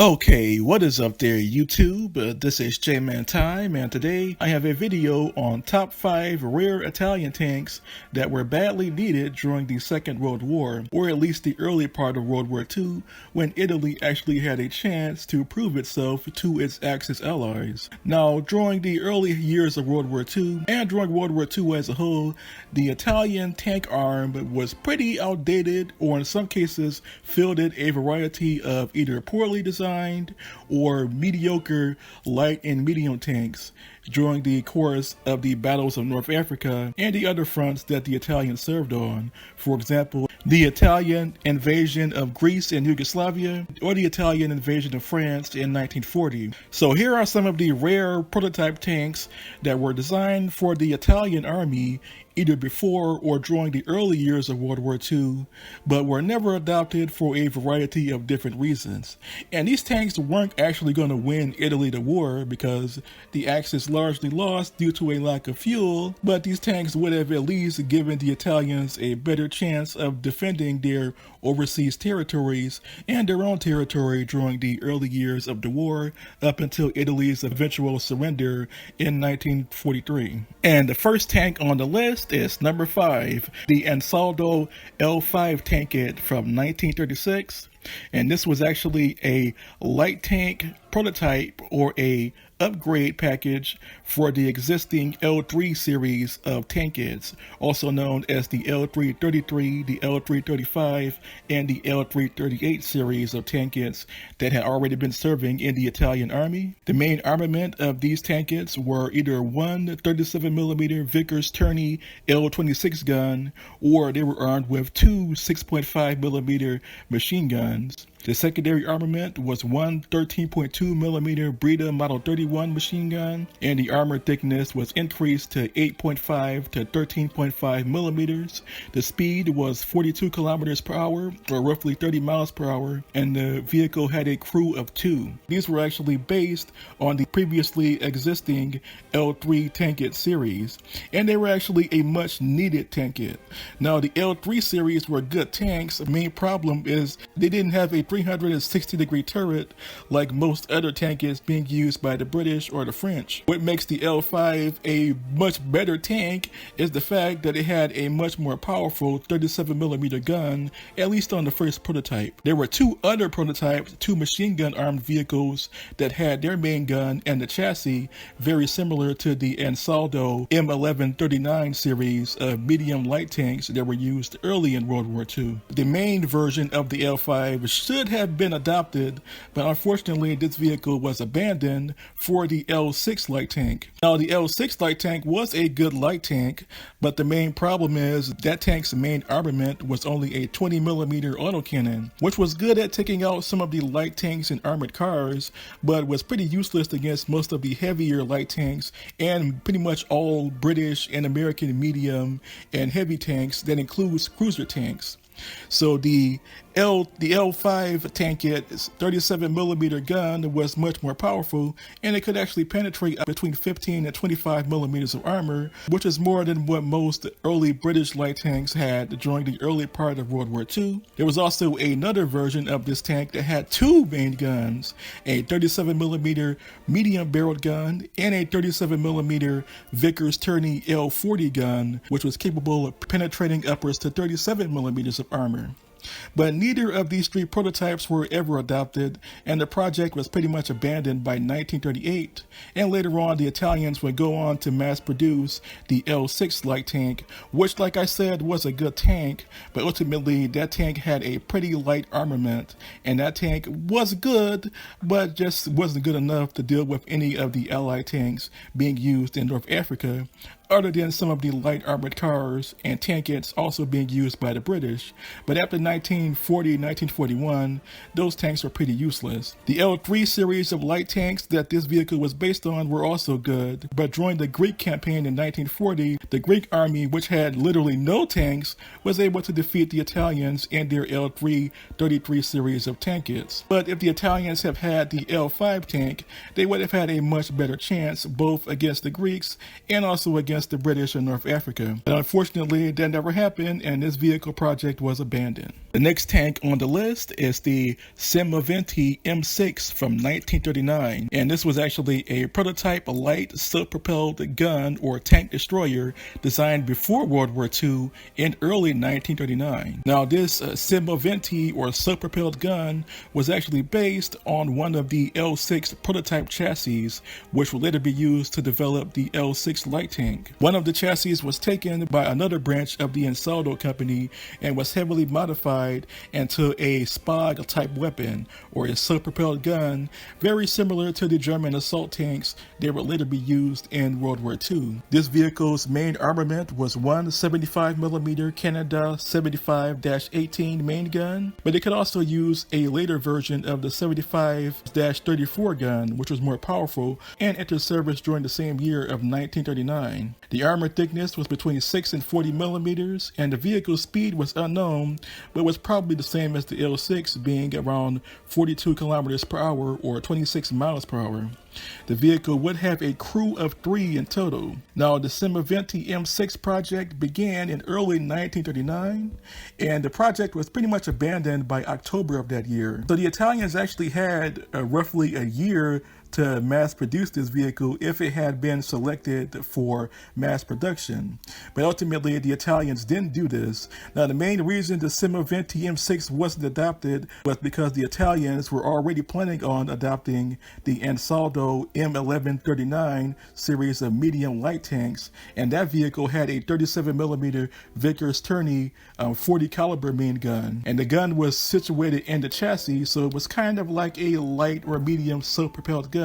Okay, what is up there YouTube? This is J-Man Time, and today I have a video on top 5 rare Italian tanks that were badly needed during the Second World War, or at least the early part of World War II, when Italy actually had a chance to prove itself to its Axis allies. Now, during the early years of World War II, and during World War II as a whole, the Italian tank arm was pretty outdated, or in some cases fielded a variety of either poorly designed or mediocre light and medium tanks during the course of the battles of North Africa and the other fronts that the Italians served on. For example, the Italian invasion of Greece and Yugoslavia, or the Italian invasion of France in 1940. So here are some of the rare prototype tanks that were designed for the Italian army either before or during the early years of World War II, but were never adopted for a variety of different reasons. And these tanks weren't actually going to win Italy the war because the Axis largely lost due to a lack of fuel, but these tanks would have at least given the Italians a better chance of defending their overseas territories and their own territory during the early years of the war up until Italy's eventual surrender in 1943. And the first tank on the list is number 5, the Assaulto L5 tank kit from 1936. And this was actually a light tank prototype or a upgrade package for the existing L3 series of tank kits, also known as the L333, the L335, and the L338 series of tank kits that had already been serving in the Italian army. The main armament of these tank kits were either one 37mm Vickers-Turney L26 gun, or they were armed with two 6.5mm machine guns. The secondary armament was one 13.2mm Breda Model 31 machine gun, and the armor thickness was increased to 8.5 to 13.5 millimeters. The speed was 42 kilometers per hour, or roughly 30 miles per hour, and the vehicle had a crew of 2. These were actually based on the previously existing L3 tank kit series, and they were actually a much needed tank kit. Now, the L3 series were good tanks. The main problem is they didn't have a 360-degree turret like most other tank kits being used by the British or the French. What makes the L5 a much better tank is the fact that it had a much more powerful 37mm gun, at least on the first prototype. There were 2 other prototypes, 2 machine gun armed vehicles that had their main gun and the chassis very similar to the Ansaldo M1139 series of medium light tanks that were used early in World War II. The main version of the L5 should have been adopted, but unfortunately this vehicle was abandoned for the L6 light tank. Now, the L6 light tank was a good light tank, but the main problem is that tank's main armament was only a 20mm autocannon, which was good at taking out some of the light tanks and armored cars, but was pretty useless against most of the heavier light tanks and pretty much all British and American medium and heavy tanks that includes cruiser tanks. So the L5 tank kit's 37mm gun was much more powerful, and it could actually penetrate between 15 and 25 millimeters of armor, which is more than what most early British light tanks had during the early part of World War II. There was also another version of this tank that had 2 main guns, a 37mm medium barreled gun and a 37mm Vickers-Turney L40 gun, which was capable of penetrating upwards to 37 millimeters of armor. But neither of these 3 prototypes were ever adopted, and the project was pretty much abandoned by 1938, and later on the Italians would go on to mass produce the L6 light tank, which, like I said, was a good tank, but ultimately that tank had a pretty light armament, and that tank was good, but just wasn't good enough to deal with any of the Allied tanks being used in North Africa, other than some of the light armored cars and tank kits also being used by the British. But after 1940-1941, those tanks were pretty useless. The L3 series of light tanks that this vehicle was based on were also good, but during the Greek campaign in 1940, the Greek army, which had literally no tanks, was able to defeat the Italians in their L333 series of tank kits. But if the Italians have had the L5 tank, they would have had a much better chance both against the Greeks and also against the British in North Africa. But unfortunately, that never happened, and this vehicle project was abandoned. The next tank on the list is the Semovente M.5 from 1939, and this was actually a prototype light self-propelled gun or tank destroyer designed before World War II in early 1939. Now this Semovente or self-propelled gun was actually based on one of the L6 prototype chassis, which would later be used to develop the L6 light tank. One of the chassis was taken by another branch of the Ansaldo company and was heavily modified into a SPOG type weapon or a self-propelled gun, very similar to the German assault tanks that would later be used in World War II. This vehicle's main armament was one 75mm Canada 75-18 main gun, but it could also use a later version of the 75-34 gun, which was more powerful and entered service during the same year of 1939. The armor thickness was between 6 and 40 millimeters, and the vehicle's speed was unknown, but was probably the same as the L6, being around 42 kilometers per hour or 26 miles per hour. The vehicle would have a crew of 3 in total. Now, the Semovente M.5 project began in early 1939, and the project was pretty much abandoned by October of that year. So the Italians actually had roughly a year to mass produce this vehicle if it had been selected for mass production. But ultimately, the Italians didn't do this. Now, the main reason the Semovente M.5 wasn't adopted was because the Italians were already planning on adopting the Ansaldo M1139 series of medium light tanks, and that vehicle had a 37mm Vickers Turney 40 caliber main gun. And the gun was situated in the chassis, so it was kind of like a light or medium self-propelled gun.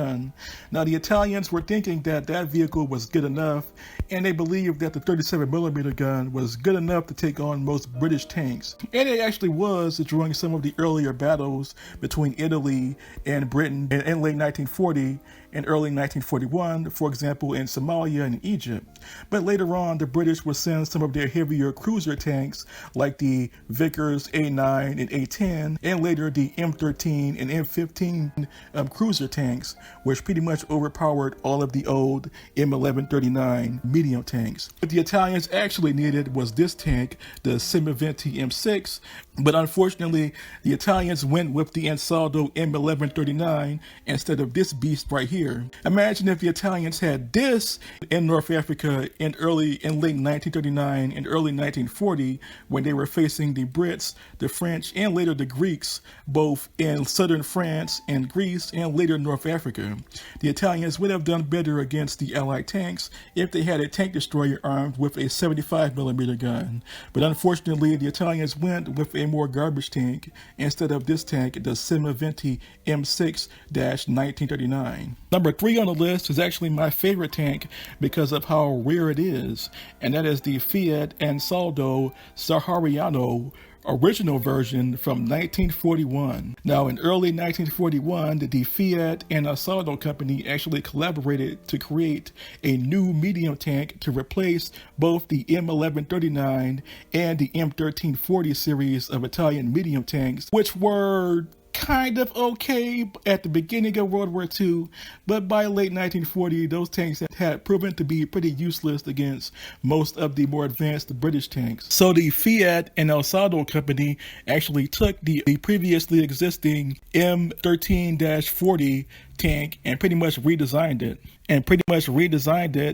Now, the Italians were thinking that that vehicle was good enough, and they believed that the 37mm gun was good enough to take on most British tanks. And it actually was during some of the earlier battles between Italy and Britain in late 1940 and early 1941, for example, in Somalia and Egypt. But later on, the British would send some of their heavier cruiser tanks like the Vickers A9 and A10, and later the M13 and M15 cruiser tanks, which pretty much overpowered all of the old M1139 medium tanks. What the Italians actually needed was this tank, the Semovente M.5, but unfortunately, the Italians went with the Ansaldo M1139 instead of this beast right here. Imagine if the Italians had this in North Africa in late 1939 and early 1940, when they were facing the Brits, the French, and later the Greeks, both in southern France and Greece, and later North Africa. The Italians would have done better against the Allied tanks if they had a tank destroyer armed with a 75mm gun. But unfortunately, the Italians went with a more garbage tank instead of this tank, the Semovente M.6-1939. Number 3 on the list is actually my favorite tank because of how rare it is, and that is the Fiat-Ansaldo Sahariano original version from 1941. Now, in early 1941, the Fiat-Ansaldo company actually collaborated to create a new medium tank to replace both the M1139 and the M1340 series of Italian medium tanks, which were kind of okay at the beginning of World War II, but by late 1940, those tanks had proven to be pretty useless against most of the more advanced British tanks. So the Fiat-Ansaldo company actually took the previously existing M13-40 tank and pretty much redesigned it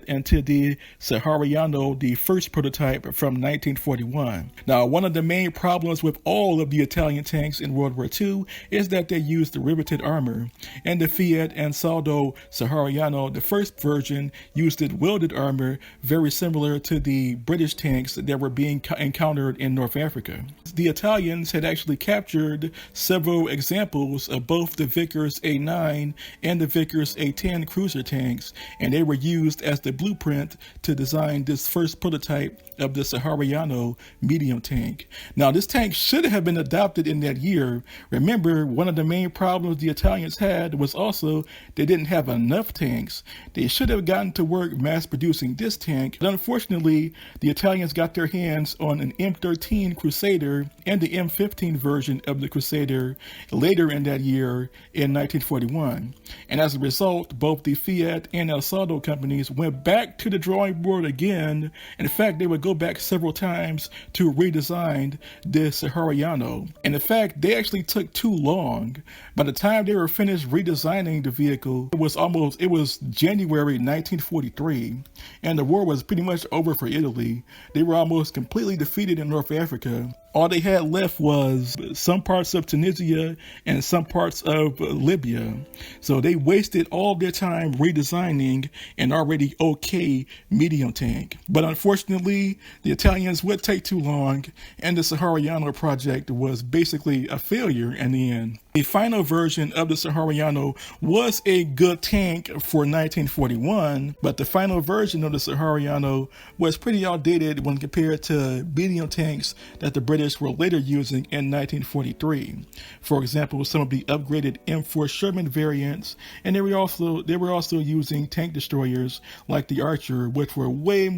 into the Sahariano, the first prototype from 1941. Now, one of the main problems with all of the Italian tanks in World War II is that they used riveted armor, and the Fiat-Ansaldo Sahariano, the first version, used welded armor very similar to the British tanks that were being encountered in North Africa. The Italians had actually captured several examples of both the Vickers A9 and the Vickers A10 cruiser tanks, and they were used as the blueprint to design this first prototype of the Sahariano medium tank. Now, this tank should have been adopted in that year. Remember, one of the main problems the Italians had was also they didn't have enough tanks. They should have gotten to work mass producing this tank, but unfortunately, the Italians got their hands on an M13 Crusader and the M15 version of the Crusader later in that year in 1941. And as a result, both the Fiat and Ansaldo companies went back to the drawing board again. In fact, they would go back several times to redesign the Sahariano. And in fact, they actually took too long. By the time they were finished redesigning the vehicle, it was January 1943, and the war was pretty much over for Italy. They were almost completely defeated in North Africa. All they had left was some parts of Tunisia and some parts of Libya. So they wasted all their time redesigning an already okay medium tank. But unfortunately, the Italians would take too long, and the Sahariano project was basically a failure in the end. The final version of the Sahariano was a good tank for 1941, but the final version of the Sahariano was pretty outdated when compared to medium tanks that the British were later using in 1943. For example, some of the upgraded M4 Sherman variants, and they were also using tank destroyers like the Archer, which were way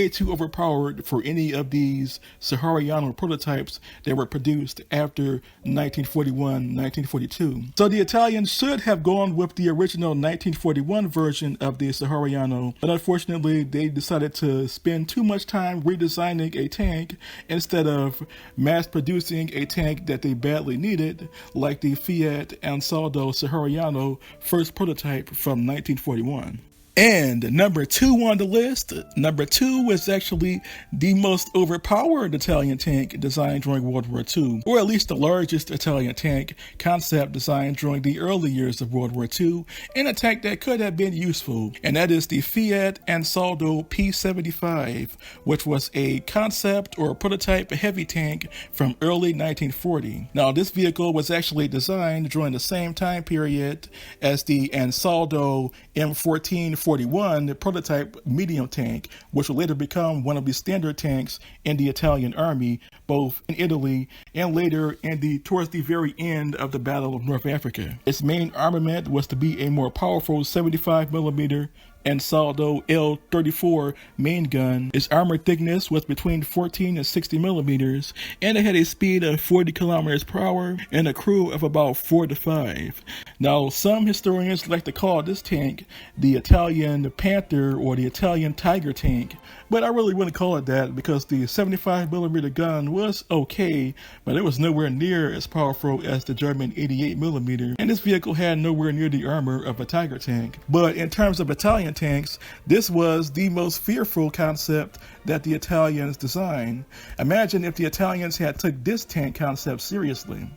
too overpowered for any of these Sahariano prototypes that were produced after 1941-1942. So the Italians should have gone with the original 1941 version of the Sahariano, but unfortunately they decided to spend too much time redesigning a tank instead of mass producing a tank that they badly needed, like the Fiat-Ansaldo Sahariano first prototype from 1941. And number 2 on the list, number 2 was actually the most overpowered Italian tank designed during World War II, or at least the largest Italian tank concept designed during the early years of World War II, and a tank that could have been useful, and that is the Fiat-Ansaldo P75, which was a concept or prototype heavy tank from early 1940. Now, this vehicle was actually designed during the same time period as the Ansaldo M.5 41, the prototype medium tank, which would later become one of the standard tanks in the Italian army, both in Italy and later towards the very end of the Battle of North Africa. Its main armament was to be a more powerful 75mm Ansaldo L34 main gun. Its armor thickness was between 14 and 60 millimeters, and it had a speed of 40 kilometers per hour and a crew of about 4 to 5. Now, some historians like to call this tank the Italian Panther or the Italian Tiger tank, but I really wouldn't call it that because the 75mm gun was okay, but it was nowhere near as powerful as the German 88mm, and this vehicle had nowhere near the armor of a Tiger tank. But in terms of Italian tanks, this was the most fearful concept that the Italians designed. Imagine if the Italians had took this tank concept seriously.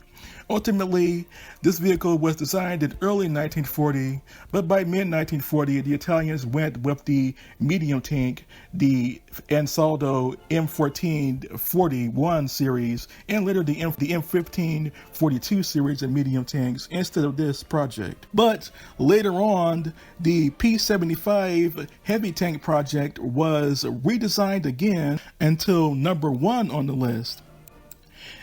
Ultimately, this vehicle was designed in early 1940, but by mid-1940, the Italians went with the medium tank, the Ansaldo M1441 series, and later the M1542 series of medium tanks instead of this project. But later on, the P75 heavy tank project was redesigned again until number 1 on the list.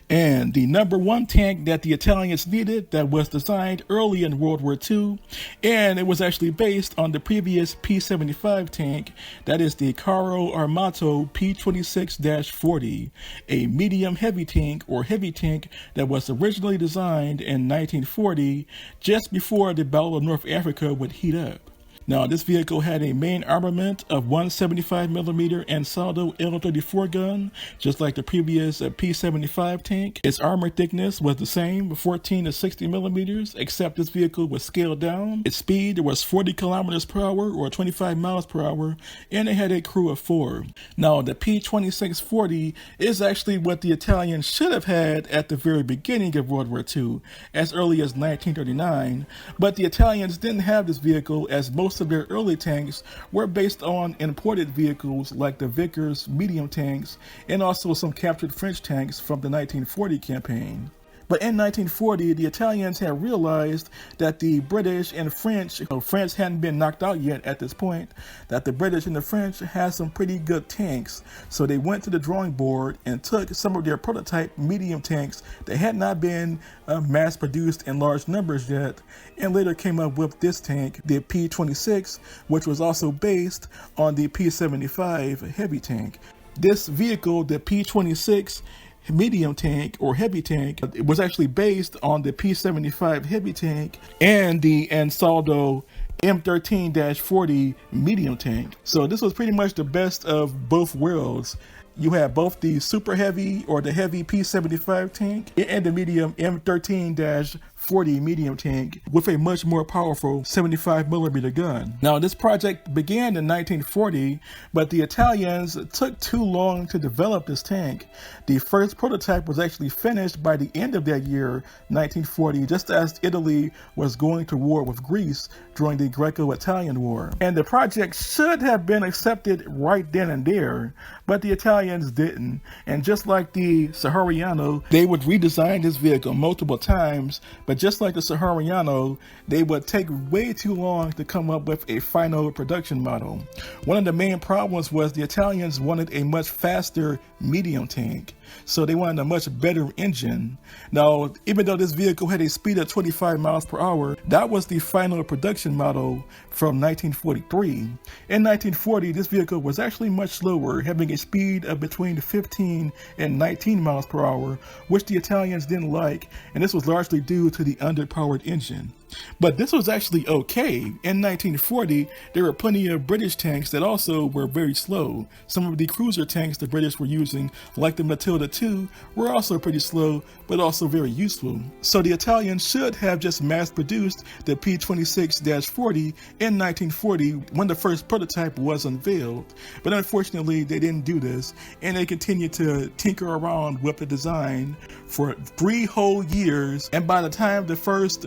And the number 1 tank that the Italians needed that was designed early in World War II, and it was actually based on the previous P75 tank, that is the Carro Armato P26-40, a medium heavy tank or heavy tank that was originally designed in 1940, just before the Battle of North Africa would heat up. Now, this vehicle had a main armament of 175mm Ansaldo L34 gun, just like the previous P75 tank. Its armor thickness was the same, 14 to 60 millimeters, except this vehicle was scaled down. Its speed was 40 kilometers per hour or 25 miles per hour, and it had a crew of 4. Now, the P2640 is actually what the Italians should have had at the very beginning of World War II, as early as 1939, but the Italians didn't have this vehicle as most of their early tanks were based on imported vehicles like the Vickers medium tanks and also some captured French tanks from the 1940 campaign. But in 1940, the Italians had realized that the British and French, France hadn't been knocked out yet at this point, that the British and the French had some pretty good tanks. So they went to the drawing board and took some of their prototype medium tanks that had not been mass produced in large numbers yet, and later came up with this tank, the P26, which was also based on the P75 heavy tank. This vehicle, the P26, medium tank or heavy tank. It was actually based on the P75 heavy tank and the Ansaldo M13-40 medium tank. So this was pretty much the best of both worlds. You had both the super heavy or the heavy P75 tank and the medium M13-40 medium tank with a much more powerful 75mm gun. Now this project began in 1940, but the Italians took too long to develop this tank. The first prototype was actually finished by the end of that year, 1940, just as Italy was going to war with Greece during the Greco-Italian War. And the project should have been accepted right then and there, but the Italians didn't. And just like the Sahariano, they would redesign this vehicle multiple times, but just like the Sahariano, they would take way too long to come up with a final production model. One of the main problems was the Italians wanted a much faster medium tank, so they wanted a much better engine. Now, even though this vehicle had a speed of 25 miles per hour, that was the final production model from 1943. In 1940, this vehicle was actually much slower, having a speed of between 15 and 19 miles per hour, which the Italians didn't like, and this was largely due to the underpowered engine. But this was actually okay. In 1940, there were plenty of British tanks that also were very slow. Some of the cruiser tanks the British were using, like the Matilda II, were also pretty slow, but also very useful. So the Italians should have just mass-produced the P26-40 in 1940 when the first prototype was unveiled. But unfortunately, they didn't do this, and they continued to tinker around with the design for 3 whole years. And by the time the first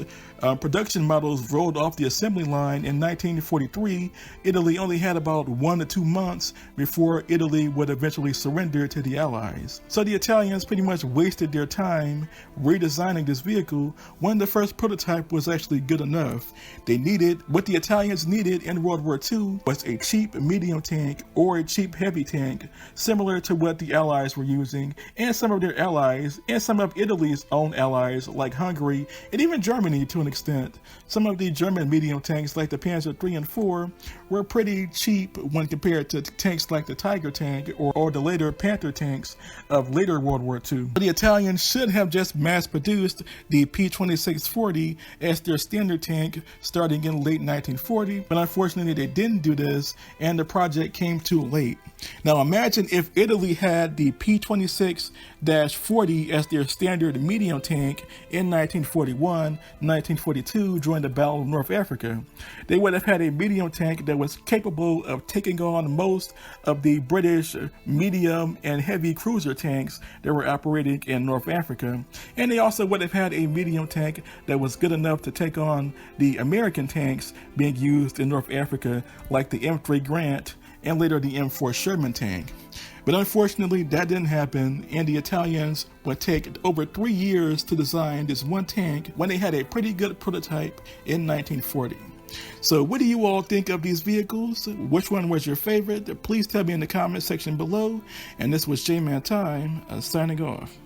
production models rolled off the assembly line in 1943, Italy only had about 1 to 2 months before Italy would eventually surrender to the Allies. So the Italians pretty much wasted their time redesigning this vehicle when the first prototype was actually good enough. What the Italians needed in World War II was a cheap medium tank or a cheap heavy tank, similar to what the Allies were using, and some of their allies, and some of Italy's own allies like Hungary, and even Germany to an extent. Some of the German medium tanks like the Panzer III and IV were pretty cheap when compared to tanks like the Tiger tank or the later Panther tanks of later World War II. But the Italians should have just mass-produced the P26-40 as their standard tank starting in late 1940, but unfortunately they didn't do this and the project came too late. Now imagine if Italy had the P26-40 as their standard medium tank in 1941, 1942 during the Battle of North Africa. They would have had a medium tank that was capable of taking on most of the British medium and heavy cruiser tanks that were operating in North Africa. And they also would have had a medium tank that was good enough to take on the American tanks being used in North Africa, like the M3 Grant and later the M4 Sherman tank. But unfortunately, that didn't happen, and the Italians would take over 3 years to design this one tank when they had a pretty good prototype in 1940. So what do you all think of these vehicles? Which one was your favorite? Please tell me in the comment section below. And this was J-Man Time, signing off.